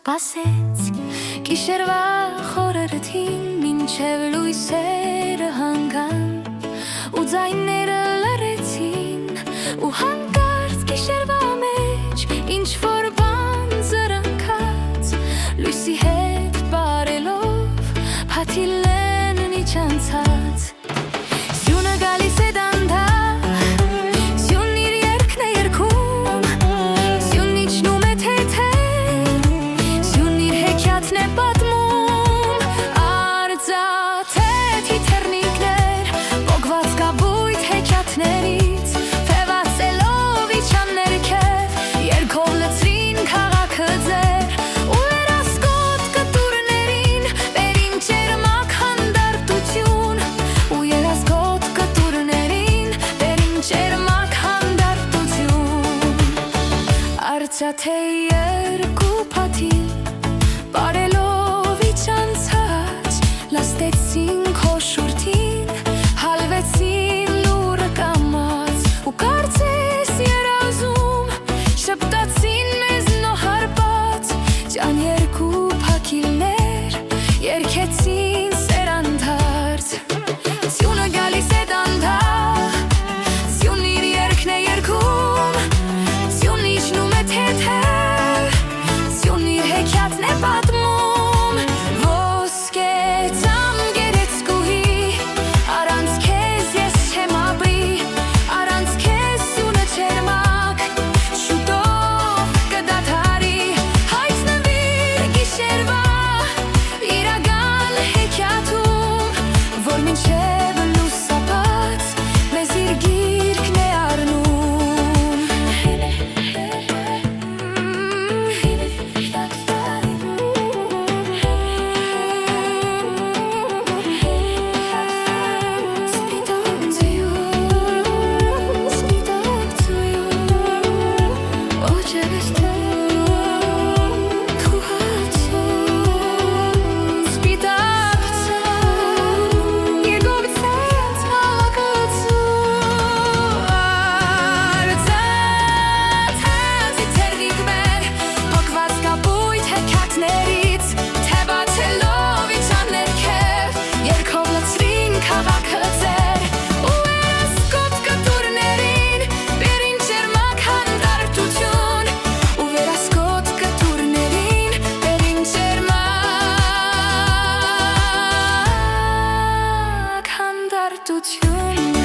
սպասեց Գիշերվա խորհրդին մինչև լույսերը հանգան ու ձայները լռեցին ու հանկարծ գիշերվա մեջ ինչ-որ բան զրնքաց լույսի հետ բարելով փաթիլեն իջանցած Սյունը գալիս է դանդաղ Սյունն իր երգն է երգում Սյունն իջնում է թեթև Սյունն իր հեքիաթն է պատմում Արծաթե թիթեռնիկներ Պոկված կապույտ հեքիաթներից Թևածելով իջան ներքև Երգով լցրին քաղաքը ձեր Ու երասկոտ կտուրներին Բերին ճերմակ հանդարտություն Ու երասկոտ կտուրներին Բերին ճերմակ հանդարտություն Արծաթե երկու փաթիլ Բարելով իջանցած Լաստեցին քո շուրթին Հալվեցին լուրը կամած Ու կարծես երազում Շպտացին մեզ նոհարբած Ջան երկու փակիլներ Երգեցին սերանդարձ Սյունը գալիս է դանդաղ Սյունն իր երգն է երգում Սյունն իջնում է թեթև Սյունն իր հեքիաթն է պատմում Ոսկե ծամ գերեցկուհի Առանց քեզ ես չեմ ապրի Առանց քեզ սյունը չերմակ Շուտով կդադարի Հայտնվիր գիշերվա իրական հեքիաթում Որ մինչև լուսաբաց մեզ իր գիրկն է Հանդարտություն